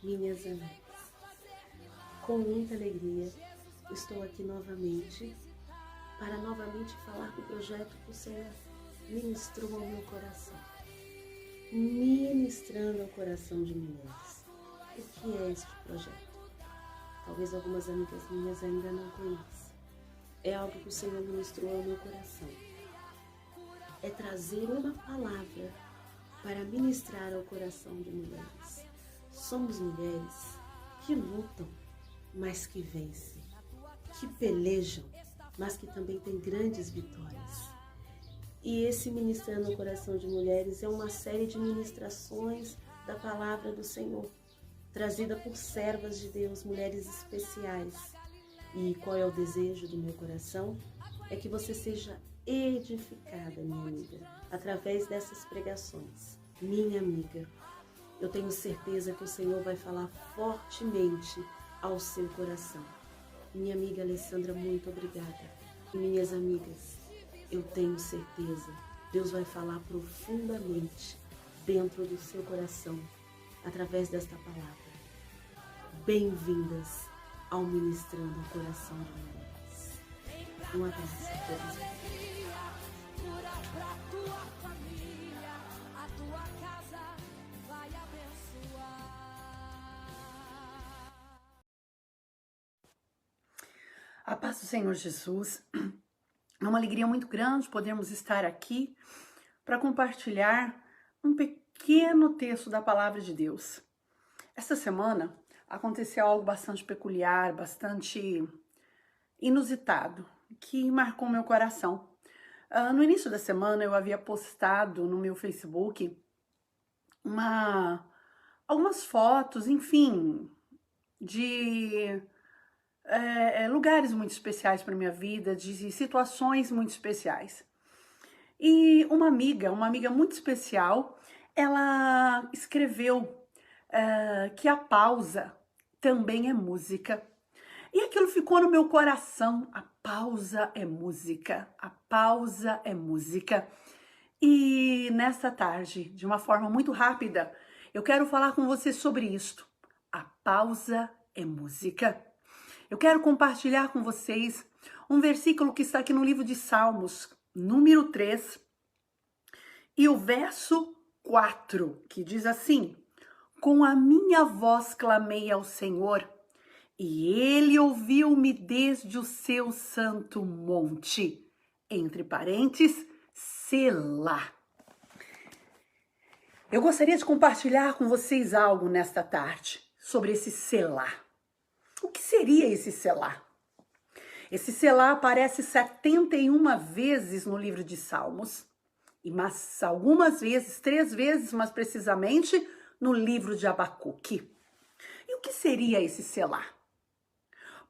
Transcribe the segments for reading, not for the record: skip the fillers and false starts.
minhas amigas. Com muita alegria, estou aqui novamente para novamente falar do projeto que o Senhor ministrou ao meu coração. Ministrando ao coração de mulheres. O que é este projeto? Talvez algumas amigas minhas ainda não conheçam. É algo que o Senhor ministrou ao meu coração. É trazer uma palavra para ministrar ao coração de mulheres. Somos mulheres que lutam, mas que vencem, que pelejam, mas que também têm grandes vitórias. E esse Ministrando ao Coração de Mulheres é uma série de ministrações da palavra do Senhor, trazida por servas de Deus, mulheres especiais. E qual é o desejo do meu coração? É que você seja edificada, minha amiga, através dessas pregações. Minha amiga, eu tenho certeza que o Senhor vai falar fortemente ao seu coração. Minha amiga Alessandra, muito obrigada. E minhas amigas, eu tenho certeza, Deus vai falar profundamente dentro do seu coração, através desta palavra. Bem-vindas ao Ministrando ao Coração de Mulheres. Um abraço a todos. A paz do Senhor Jesus. É uma alegria muito grande podermos estar aqui para compartilhar um pequeno texto da Palavra de Deus. Esta semana aconteceu algo bastante peculiar, bastante inusitado, que marcou meu coração. No início da semana eu havia postado no meu Facebook algumas fotos, enfim, de lugares muito especiais para minha vida, de situações muito especiais. E uma amiga muito especial, ela escreveu que a pausa também é música. E aquilo ficou no meu coração. A pausa é música, a pausa é música. E nesta tarde, de uma forma muito rápida, eu quero falar com você sobre isto. A pausa é música. Eu quero compartilhar com vocês um versículo que está aqui no livro de Salmos, número 3, e o verso 4, que diz assim: com a minha voz clamei ao Senhor, e Ele ouviu-me desde o seu santo monte. Entre parênteses, Selá. Eu gostaria de compartilhar com vocês algo nesta tarde sobre esse Selá. O que seria esse Selá? Esse Selá aparece 71 vezes no livro de Salmos, mas algumas vezes, 3 vezes mais precisamente, no livro de Abacuque. E o que seria esse Selá?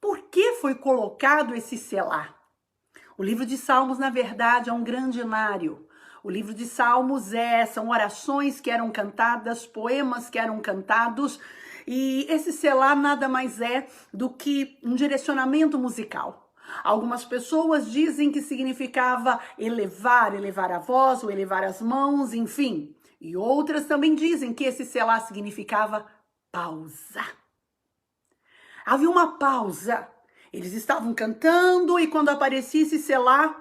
Por que foi colocado esse Selá? O livro de Salmos, na verdade, é um grandinário. O livro de Salmos são orações que eram cantadas, poemas que eram cantados, e esse Selá nada mais é do que um direcionamento musical. Algumas pessoas dizem que significava elevar a voz, ou elevar as mãos, enfim. E outras também dizem que esse Selá significava pausa. Havia uma pausa. Eles estavam cantando e quando aparecia esse Selá,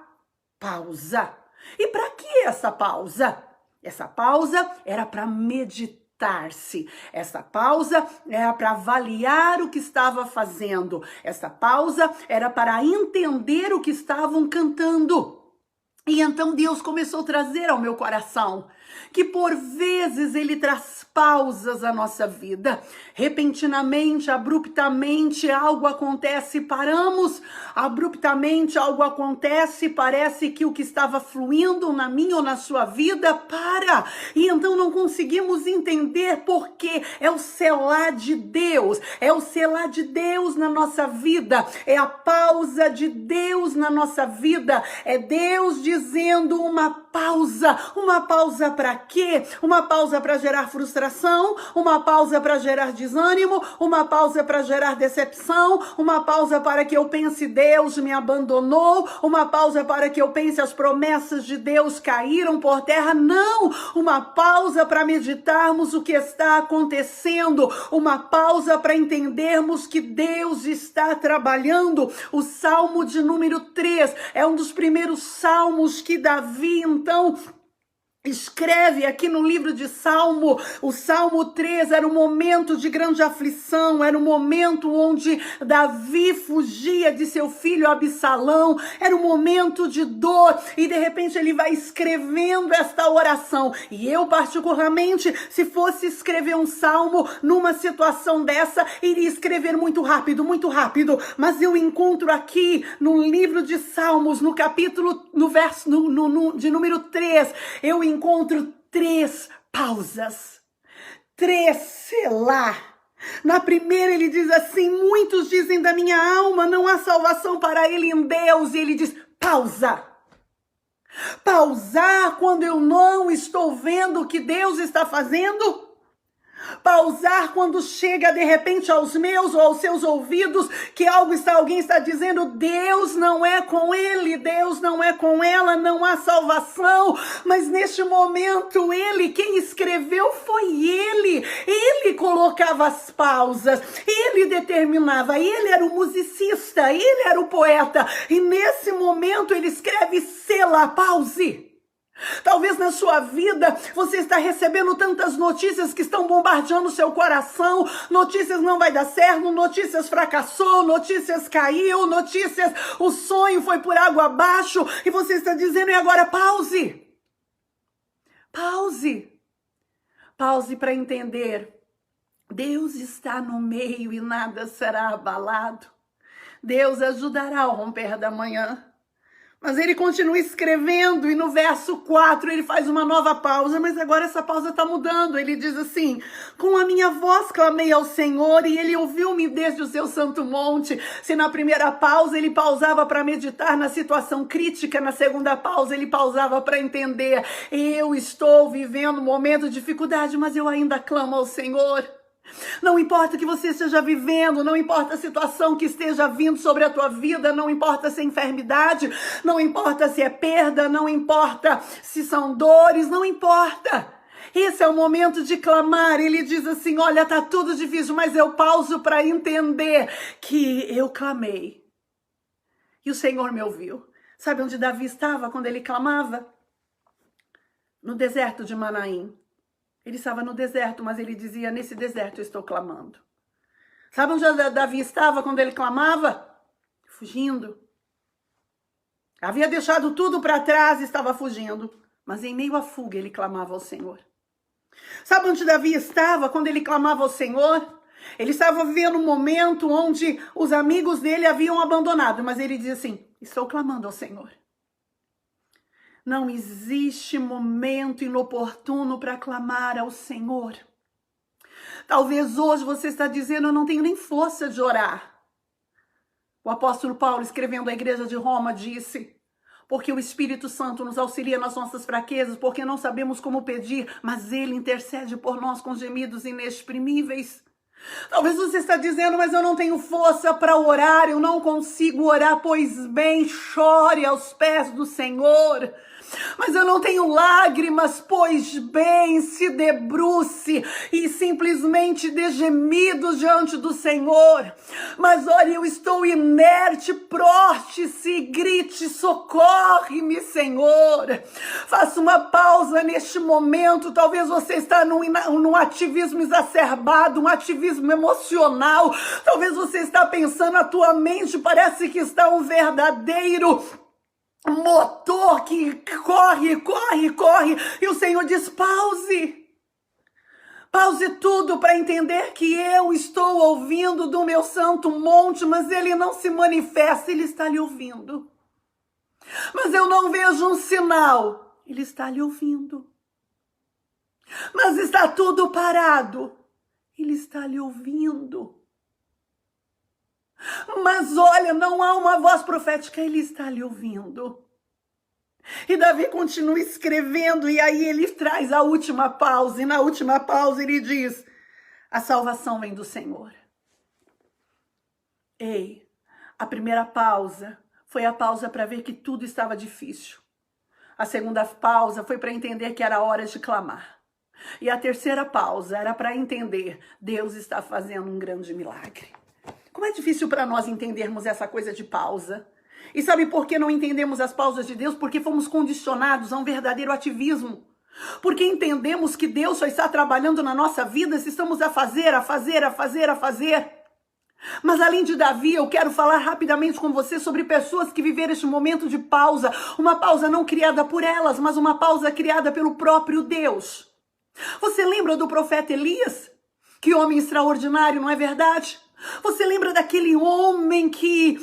pausa. E para que essa pausa? Essa pausa era para meditar-se. Essa pausa era para avaliar o que estava fazendo. Essa pausa era para entender o que estavam cantando. E então Deus começou a trazer ao meu coração que por vezes Ele traz pausas à nossa vida. Repentinamente, abruptamente, algo acontece, paramos. Abruptamente, algo acontece, parece que o que estava fluindo na minha ou na sua vida para. E então não conseguimos entender porque é o Selá de Deus. É o Selá de Deus na nossa vida. É a pausa de Deus na nossa vida. É Deus dizendo uma pausa. Uma pausa para quê? Uma pausa para gerar frustração, uma pausa para gerar desânimo, uma pausa para gerar decepção, uma pausa para que eu pense Deus me abandonou, uma pausa para que eu pense as promessas de Deus caíram por terra. Não, uma pausa para meditarmos o que está acontecendo, uma pausa para entendermos que Deus está trabalhando. O Salmo de número 3 é um dos primeiros salmos que Davi, então, escreve aqui no livro de Salmo. O Salmo 3 era um momento de grande aflição, era um momento onde Davi fugia de seu filho Absalão, era um momento de dor, e de repente ele vai escrevendo esta oração. E eu, particularmente, se fosse escrever um salmo numa situação dessa, iria escrever muito rápido, mas eu encontro aqui no livro de Salmos, no capítulo, no verso, de número 3, eu encontro 3 pausas, 3 selá. Na primeira ele diz assim: muitos dizem da minha alma, não há salvação para ele em Deus. E ele diz: pausa. Pausar quando eu não estou vendo o que Deus está fazendo. Pausar quando chega de repente aos meus ou aos seus ouvidos que alguém está dizendo: Deus não é com ele, Deus não é com ela, não há salvação. Mas neste momento quem escreveu foi ele colocava as pausas, ele determinava, ele era o musicista, ele era o poeta, e nesse momento ele escreve: selá, pause. Talvez na sua vida você está recebendo tantas notícias que estão bombardeando o seu coração. Notícias não vai dar certo, notícias fracassou, notícias caiu, notícias o sonho foi por água abaixo. E você está dizendo: e agora? Pause. Pause. Pause para entender. Deus está no meio e nada será abalado. Deus ajudará ao romper da manhã. Mas ele continua escrevendo, e no verso 4 ele faz uma nova pausa, mas agora essa pausa está mudando. Ele diz assim: com a minha voz clamei ao Senhor, e ele ouviu-me desde o seu santo monte. Se na primeira pausa ele pausava para meditar na situação crítica, na segunda pausa ele pausava para entender: eu estou vivendo um momento de dificuldade, mas eu ainda clamo ao Senhor. Não importa o que você esteja vivendo, não importa a situação que esteja vindo sobre a tua vida, não importa se é enfermidade, não importa se é perda, não importa se são dores, não importa. Esse é o momento de clamar. Ele diz assim: olha, tá tudo difícil, mas eu pauso para entender que eu clamei e o Senhor me ouviu. Sabe onde Davi estava quando ele clamava? No deserto de Manaim. Ele estava no deserto, mas ele dizia: nesse deserto eu estou clamando. Sabe onde Davi estava quando ele clamava? Fugindo. Havia deixado tudo para trás e estava fugindo. Mas em meio à fuga ele clamava ao Senhor. Sabe onde Davi estava quando ele clamava ao Senhor? Ele estava vivendo um momento onde os amigos dele haviam abandonado. Mas ele dizia assim: estou clamando ao Senhor. Não existe momento inoportuno para clamar ao Senhor. Talvez hoje você está dizendo: eu não tenho nem força de orar. O apóstolo Paulo, escrevendo à igreja de Roma, disse: porque o Espírito Santo nos auxilia nas nossas fraquezas, porque não sabemos como pedir, mas ele intercede por nós com gemidos inexprimíveis. Talvez você está dizendo: mas eu não tenho força para orar, eu não consigo orar. Pois bem, chore aos pés do Senhor. Mas eu não tenho lágrimas, pois bem, se debruce e simplesmente dê gemidos diante do Senhor. Mas olha, eu estou inerte, proste-se e grite: socorre-me, Senhor. Faça uma pausa neste momento. Talvez você está num ativismo exacerbado, um ativismo emocional. Talvez você está pensando, a tua mente parece que está um verdadeiro motor que corre, e o Senhor diz: pause tudo para entender que eu estou ouvindo do meu santo monte, mas ele não se manifesta. Ele está lhe ouvindo, mas eu não vejo um sinal. Ele está lhe ouvindo, mas está tudo parado. Ele está lhe ouvindo. Mas olha, não há uma voz profética. Ele está lhe ouvindo. E Davi continua escrevendo, e aí ele traz a última pausa, e na última pausa ele diz: a salvação vem do Senhor. Ei, a primeira pausa foi a pausa para ver que tudo estava difícil. A segunda pausa foi para entender que era hora de clamar. E a terceira pausa era para entender: Deus está fazendo um grande milagre. Como é difícil para nós entendermos essa coisa de pausa. E sabe por que não entendemos as pausas de Deus? Porque fomos condicionados a um verdadeiro ativismo. Porque entendemos que Deus só está trabalhando na nossa vida se estamos a fazer. Mas além de Davi, eu quero falar rapidamente com você sobre pessoas que viveram este momento de pausa. Uma pausa não criada por elas, mas uma pausa criada pelo próprio Deus. Você lembra do profeta Elias? Que homem extraordinário, não é verdade? Você lembra daquele homem que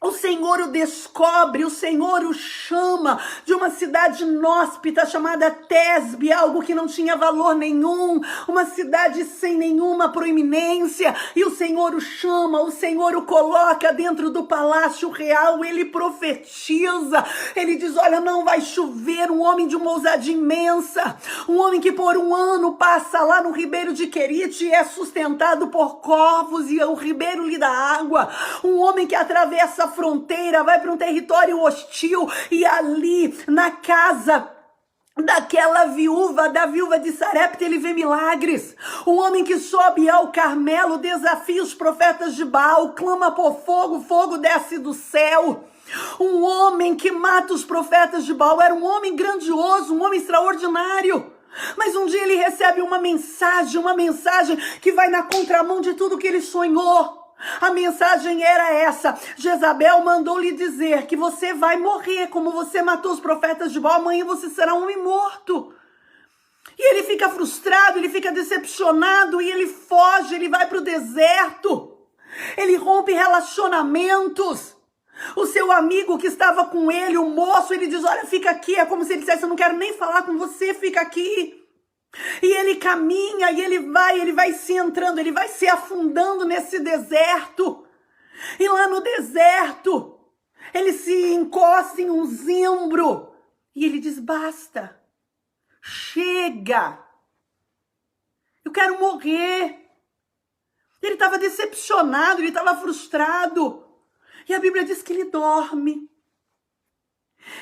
o Senhor o descobre, o Senhor o chama de uma cidade inóspita chamada Tesbe, algo que não tinha valor nenhum, uma cidade sem nenhuma proeminência, e o Senhor o chama, o Senhor o coloca dentro do palácio real, ele profetiza, ele diz: olha, não vai chover. Um homem de uma ousadia imensa, um homem que por um ano passa lá no ribeiro de Querite e é sustentado por corvos e o ribeiro lhe dá água, um homem que atravessa a fronteira, vai para um território hostil e ali na casa daquela viúva, da viúva de Sarepta, ele vê milagres. Um homem que sobe ao Carmelo, desafia os profetas de Baal, clama por fogo, fogo desce do céu. Um homem que mata os profetas de Baal, era um homem grandioso, um homem extraordinário. Mas um dia ele recebe uma mensagem que vai na contramão de tudo que ele sonhou. A mensagem era essa: Jezabel mandou lhe dizer que você vai morrer, como você matou os profetas de Baal, amanhã você será um homem morto. E ele fica frustrado, ele fica decepcionado, e ele foge, ele vai para o deserto, ele rompe relacionamentos. O seu amigo que estava com ele, o moço, ele diz: olha, fica aqui. É como se ele dissesse: eu não quero nem falar com você, fica aqui. E ele caminha, e ele vai se entrando, ele vai se afundando nesse deserto. E lá no deserto, ele se encosta em um zimbro, e ele diz: basta, chega, eu quero morrer. Ele estava decepcionado, ele estava frustrado. E a Bíblia diz que ele dorme.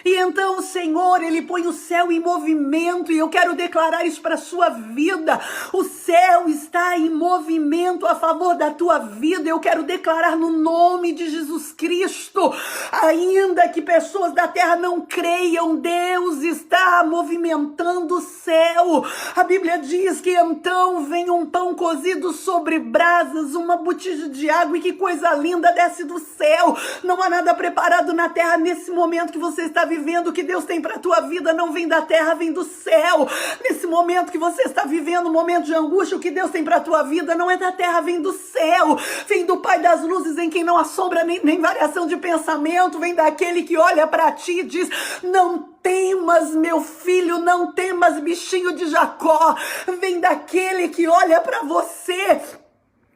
E então o Senhor, ele põe o céu em movimento, e eu quero declarar isso para a sua vida. O céu está em movimento a favor da tua vida. Eu quero declarar no nome de Jesus Cristo, ainda que pessoas da terra não creiam, Deus está movimentando o céu. A Bíblia diz que então vem um pão cozido sobre brasas, uma botija de água, e que coisa linda desce do céu. Não há nada preparado na terra nesse momento que você está vivendo. O que Deus tem para a tua vida não vem da terra, vem do céu. Nesse momento que você está vivendo, um momento de angústia, o que Deus tem para a tua vida não é da terra, vem do céu. Vem do Pai das luzes, em quem não há sombra nem variação de pensamento. Vem daquele que olha para ti e diz: não temas, meu filho, não temas, bichinho de Jacó. Vem daquele que olha para você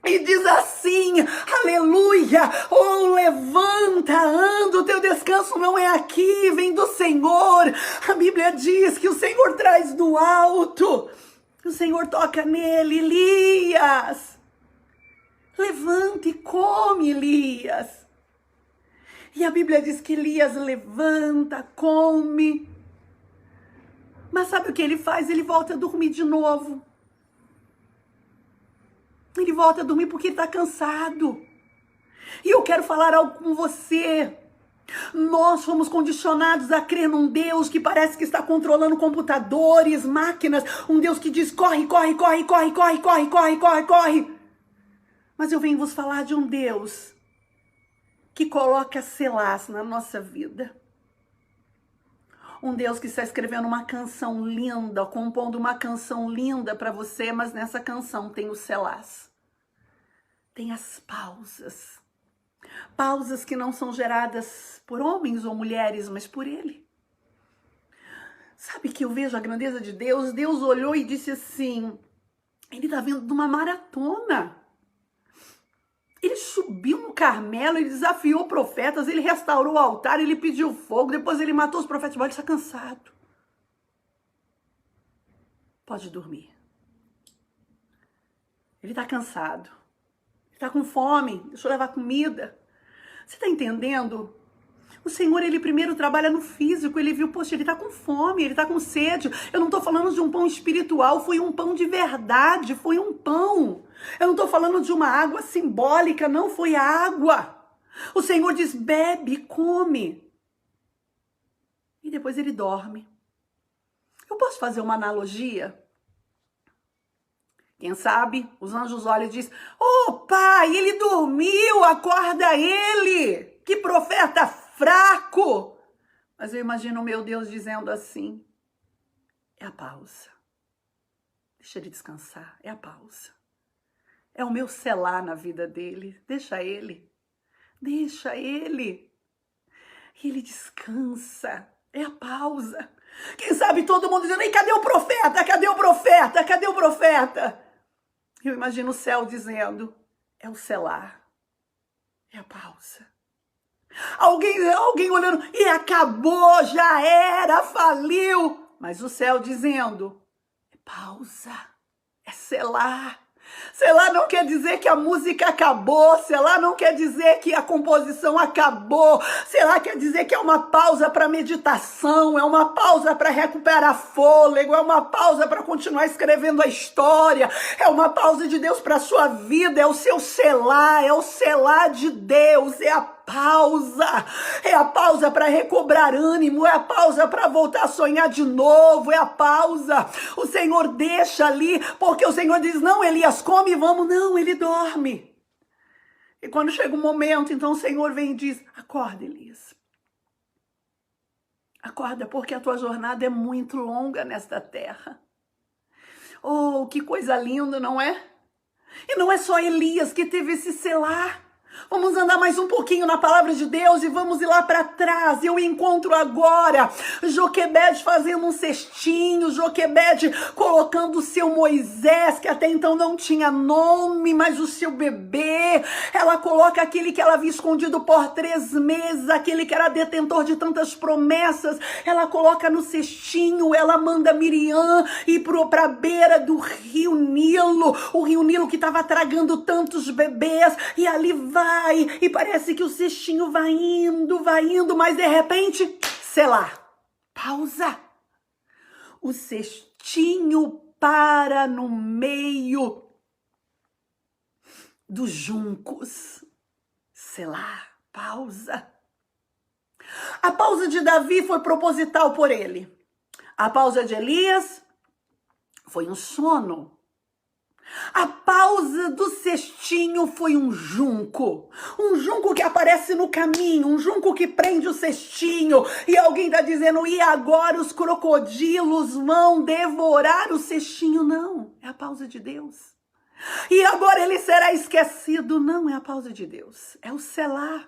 e diz assim: aleluia, oh, levanta, anda, o teu descanso não é aqui, vem do Senhor. A Bíblia diz que o Senhor traz do alto, o Senhor toca nele. Elias, levanta e come, Elias. E a Bíblia diz que Elias levanta, come, mas sabe o que ele faz? Ele volta a dormir de novo. Ele volta a dormir porque ele está cansado. E eu quero falar algo com você. Nós fomos condicionados a crer num Deus que parece que está controlando computadores, máquinas. Um Deus que diz: corre, corre, corre, corre, corre, corre, corre, corre, corre. Mas eu venho vos falar de um Deus que coloca selás na nossa vida. Um Deus que está escrevendo uma canção linda, compondo uma canção linda para você, mas nessa canção tem os selás. Tem as pausas. Pausas que não são geradas por homens ou mulheres, mas por Ele. Sabe que eu vejo a grandeza de Deus? Deus olhou e disse assim: Ele está vindo de uma maratona. Ele subiu no Carmelo, ele desafiou profetas, ele restaurou o altar, ele pediu fogo, depois ele matou os profetas. Ele está cansado. Pode dormir. Ele está cansado. Ele está com fome. Deixa eu levar comida. Você está entendendo? O Senhor, ele primeiro trabalha no físico. Ele viu, poxa, ele está com fome, ele está com sede. Eu não estou falando de um pão espiritual, foi um pão de verdade, foi um pão. Eu não estou falando de uma água simbólica, não, foi água. O Senhor diz, bebe, come. E depois ele dorme. Eu posso fazer uma analogia? Quem sabe, os anjos olham e dizem, ô pai, ele dormiu, acorda ele. Que profeta fraco. Mas eu imagino o meu Deus dizendo assim, é a pausa. Deixa ele descansar, é a pausa. É o meu selar na vida dele, deixa ele. Deixa ele. E ele descansa, é a pausa. Quem sabe todo mundo dizendo, ei, cadê o profeta, cadê o profeta, cadê o profeta? Eu imagino o céu dizendo, é o selar, é a pausa. Alguém olhando, e acabou, já era, faliu. Mas o céu dizendo, é pausa, é selar. Selar não quer dizer que a música acabou, selar não quer dizer que a composição acabou, selar quer dizer que é uma pausa para meditação, é uma pausa para recuperar fôlego, é uma pausa para continuar escrevendo a história, é uma pausa de Deus para a sua vida, é o seu selar, é o selar de Deus, é a pausa para recobrar ânimo, é a pausa para voltar a sonhar de novo, é a pausa. O Senhor deixa ali, porque o Senhor diz, não, Elias, come e vamos. Não, ele dorme. E quando chega um momento, então o Senhor vem e diz, acorda, Elias. Acorda, porque a tua jornada é muito longa nesta terra. Oh, que coisa linda, não é? E não é só Elias que teve esse selar. Vamos andar mais um pouquinho na palavra de Deus e vamos ir lá para trás. Eu encontro agora Joquebede fazendo um cestinho, Joquebede colocando o seu Moisés, que até então não tinha nome, mas o seu bebê. Ela coloca aquele que ela havia escondido por 3 meses, aquele que era detentor de tantas promessas. Ela coloca no cestinho, ela manda Miriam ir para a beira do rio Nilo, o rio Nilo que estava tragando tantos bebês, e ali vai. E parece que o cestinho vai indo, mas de repente, sei lá, pausa. O cestinho para no meio dos juncos. Sei lá, pausa. A pausa de Davi foi proposital por ele. A pausa de Elias foi um sono. A pausa do cestinho foi um junco que aparece no caminho, um junco que prende o cestinho, e alguém está dizendo, e agora os crocodilos vão devorar o cestinho? Não, é a pausa de Deus. E agora ele será esquecido? Não, é a pausa de Deus, é o selar.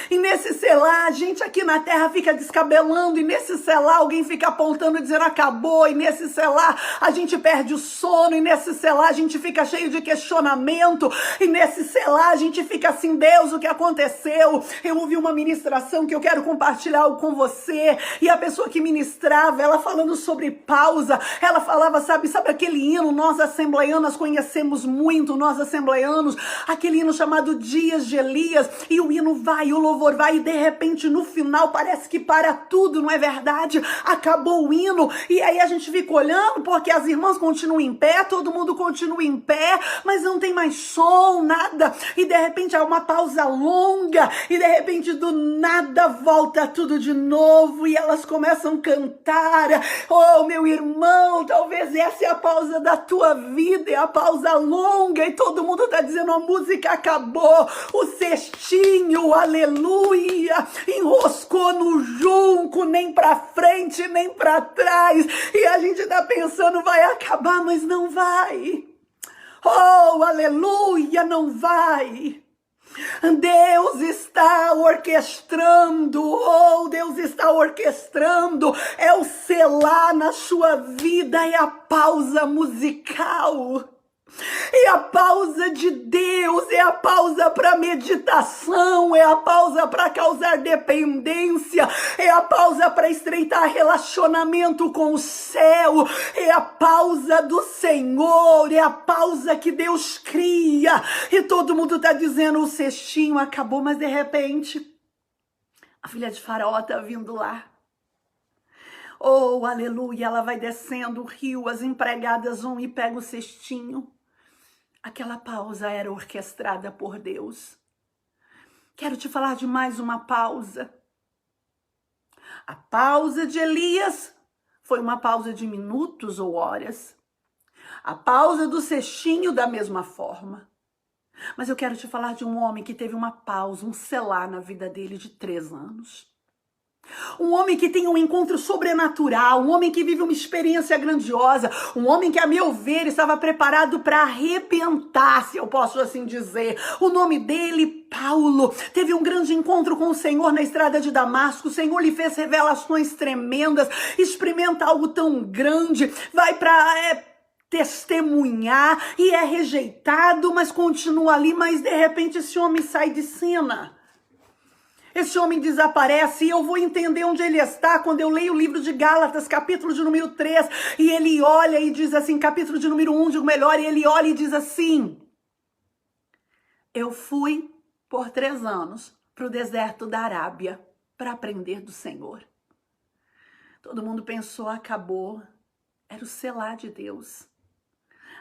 E nesse selar, a gente aqui na terra fica descabelando, e nesse selar alguém fica apontando e dizendo acabou, e nesse selar a gente perde o sono, e nesse selar a gente fica cheio de questionamento, e nesse selar a gente fica assim, Deus, o que aconteceu? Eu ouvi uma ministração que eu quero compartilhar algo com você, e a pessoa que ministrava, ela falando sobre pausa, ela falava, sabe aquele hino, nós assembleianas conhecemos muito, nós assembleianos, aquele hino chamado Dias de Elias, e o hino vai, o louvor vai, e de repente no final parece que para tudo, não é verdade? Acabou o hino, e aí a gente fica olhando, porque as irmãs continuam em pé, todo mundo continua em pé, mas não tem mais som, nada, e de repente há uma pausa longa, e de repente do nada volta tudo de novo, e elas começam a cantar. Oh, meu irmão, talvez essa é a pausa da tua vida, é a pausa longa, e todo mundo está dizendo, a música acabou, o cestinho, aleluia, enroscou no junco, nem para frente, nem para trás, e a gente está pensando, vai acabar, mas não vai. Oh, aleluia, não vai. Deus está orquestrando, oh, Deus está orquestrando, é o selar na sua vida, é a pausa musical. E a pausa de Deus Deus, é a pausa para meditação, é a pausa para causar dependência, é a pausa para estreitar relacionamento com o céu, é a pausa do Senhor, é a pausa que Deus cria. E todo mundo está dizendo, o cestinho acabou, mas de repente a filha de Faraó está vindo lá. Oh, aleluia, ela vai descendo o rio, as empregadas vão e pegam o cestinho. Aquela pausa era orquestrada por Deus. Quero te falar de mais uma pausa. A pausa de Elias foi uma pausa de minutos ou horas. A pausa do cestinho da mesma forma. Mas eu quero te falar de um homem que teve uma pausa, um selar na vida dele de 3 anos. Um homem que tem um encontro sobrenatural, um homem que vive uma experiência grandiosa, um homem que, a meu ver, estava preparado para arrebentar, se eu posso assim dizer. O nome dele, Paulo, teve um grande encontro com o Senhor na estrada de Damasco. O Senhor lhe fez revelações tremendas, experimenta algo tão grande, vai para testemunhar e é rejeitado, mas continua ali, mas de repente esse homem sai de cena. Esse homem desaparece e eu vou entender onde ele está quando eu leio o livro de Gálatas, capítulo de número 3, e ele olha e diz assim, capítulo de número 1, digo melhor, e ele olha e diz assim, eu fui por 3 anos para o deserto da Arábia para aprender do Senhor. Todo mundo pensou, acabou, era o selar de Deus.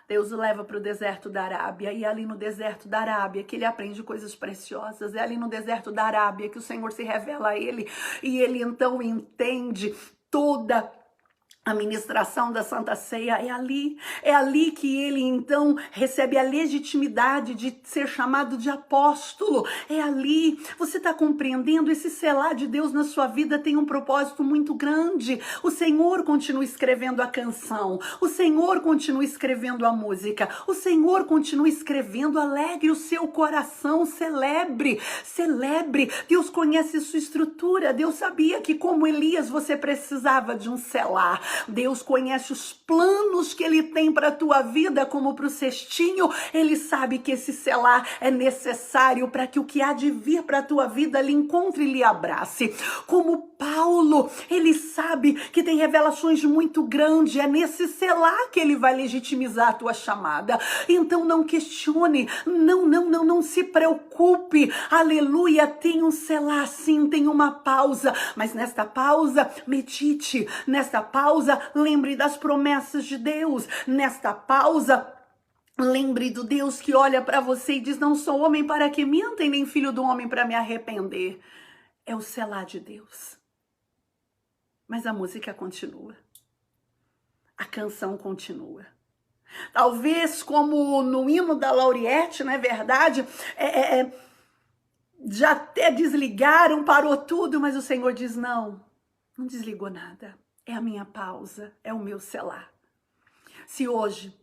Deus o leva para o deserto da Arábia, e é ali no deserto da Arábia que ele aprende coisas preciosas, é ali no deserto da Arábia que o Senhor se revela a ele, e ele então entende toda a ministração da Santa Ceia. É ali que ele então recebe a legitimidade de ser chamado de apóstolo. É ali, você está compreendendo? Esse selar de Deus na sua vida tem um propósito muito grande. O Senhor continua escrevendo a canção, o Senhor continua escrevendo a música, o Senhor continua escrevendo, alegre o seu coração, celebre. Deus conhece sua estrutura, Deus sabia que como Elias você precisava de um selar. Deus conhece os planos que Ele tem para a tua vida, como para o cestinho. Ele sabe que esse selar é necessário para que o que há de vir para a tua vida lhe encontre e lhe abrace. Como Paulo, ele sabe que tem revelações muito grandes, é nesse selar que ele vai legitimizar a tua chamada. Então não questione, não se preocupe, aleluia, tem um selar sim, tem uma pausa, mas nesta pausa, medite, nesta pausa, lembre das promessas de Deus, nesta pausa, lembre do Deus que olha para você e diz, não sou homem para que minta, nem filho do homem para me arrepender. É o selar de Deus. Mas a música continua. A canção continua. Talvez como no hino da Lauriette, não é verdade? Já até desligaram, parou tudo, mas o Senhor diz, não desligou nada. É a minha pausa, é o meu selar. Se hoje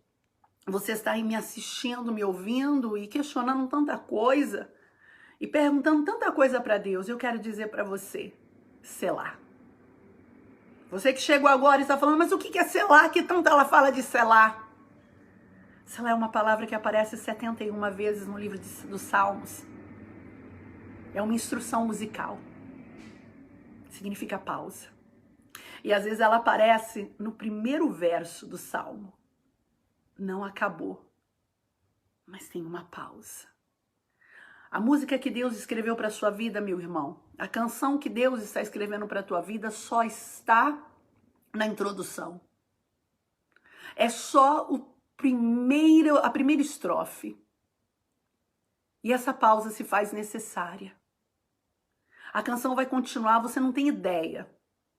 você está aí me assistindo, me ouvindo e questionando tanta coisa, e perguntando tanta coisa para Deus, eu quero dizer para você, selar. Você que chegou agora e está falando, mas o que é selar? Que tanto ela fala de selar? Selar é uma palavra que aparece 71 vezes no livro dos Salmos. É uma instrução musical. Significa pausa. E às vezes ela aparece no primeiro verso do Salmo. Não acabou, mas tem uma pausa. A música que Deus escreveu para a sua vida, meu irmão, a canção que Deus está escrevendo para a tua vida só está na introdução. É só a primeira estrofe. E essa pausa se faz necessária. A canção vai continuar, você não tem ideia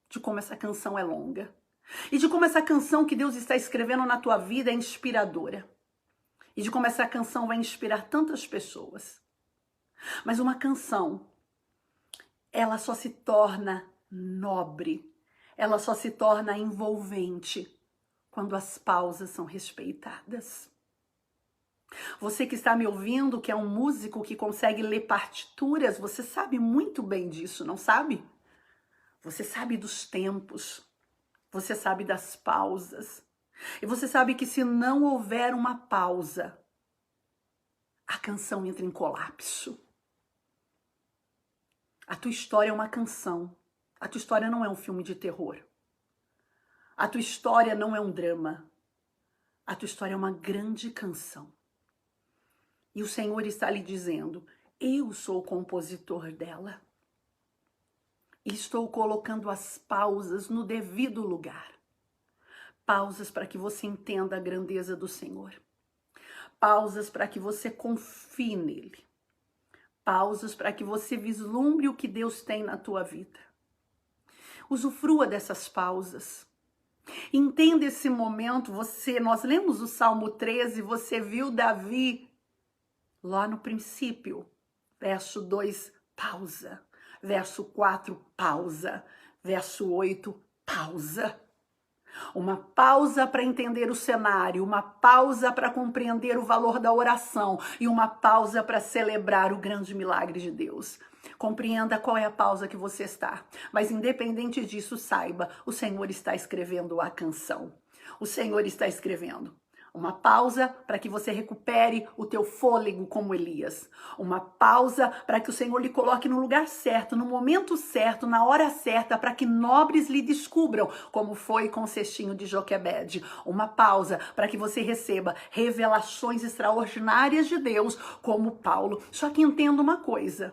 de como essa canção é longa. E de como essa canção que Deus está escrevendo na tua vida é inspiradora. E de como essa canção vai inspirar tantas pessoas. Mas uma canção, ela só se torna nobre, ela só se torna envolvente quando as pausas são respeitadas. Você que está me ouvindo, que é um músico que consegue ler partituras, você sabe muito bem disso, não sabe? Você sabe dos tempos, você sabe das pausas. E você sabe que se não houver uma pausa, a canção entra em colapso. A tua história é uma canção. A tua história não é um filme de terror. A tua história não é um drama. A tua história é uma grande canção. E o Senhor está lhe dizendo, eu sou o compositor dela. E estou colocando as pausas no devido lugar. Pausas para que você entenda a grandeza do Senhor. Pausas para que você confie nele. Pausas para que você vislumbre o que Deus tem na tua vida. Usufrua dessas pausas. Entenda esse momento. Nós lemos o Salmo 13, você viu Davi lá no princípio. Verso 2, pausa. Verso 4, pausa. Verso 8, pausa. Uma pausa para entender o cenário, uma pausa para compreender o valor da oração e uma pausa para celebrar o grande milagre de Deus. Compreenda qual é a pausa que você está, mas independente disso, saiba, o Senhor está escrevendo a canção. O Senhor está escrevendo. Uma pausa para que você recupere o teu fôlego como Elias. Uma pausa para que o Senhor lhe coloque no lugar certo, no momento certo, na hora certa, para que nobres lhe descubram, como foi com o cestinho de Joquebede. Uma pausa para que você receba revelações extraordinárias de Deus, como Paulo. Só que entenda uma coisa.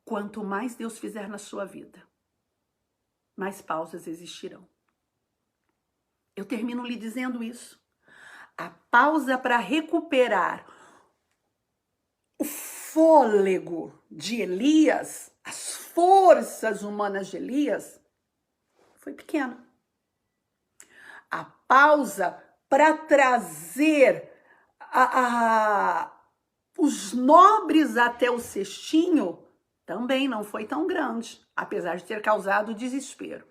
Quanto mais Deus fizer na sua vida, mais pausas existirão. Eu termino lhe dizendo isso. A pausa para recuperar o fôlego de Elias, as forças humanas de Elias, foi pequena. A pausa para trazer os nobres até o cestinho também não foi tão grande, apesar de ter causado desespero.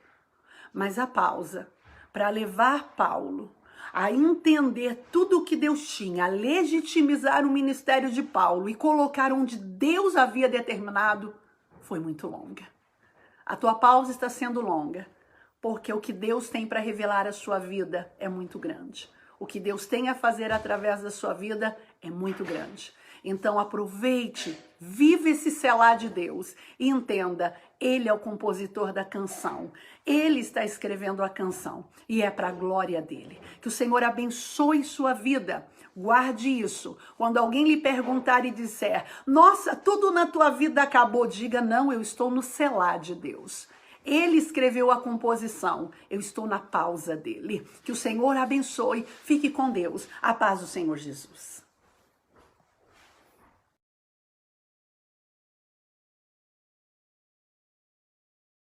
Mas a pausa para levar Paulo a entender tudo o que Deus tinha, a legitimizar o ministério de Paulo e colocar onde Deus havia determinado, foi muito longa. A tua pausa está sendo longa, porque o que Deus tem para revelar à sua vida é muito grande. O que Deus tem a fazer através da sua vida é muito grande. Então aproveite, vive esse selar de Deus e entenda, Ele é o compositor da canção. Ele está escrevendo a canção e é para a glória dele. Que o Senhor abençoe sua vida. Guarde isso. Quando alguém lhe perguntar e disser, nossa, tudo na tua vida acabou, diga, não, eu estou no selar de Deus. Ele escreveu a composição, eu estou na pausa dele. Que o Senhor abençoe, fique com Deus. A paz do Senhor Jesus.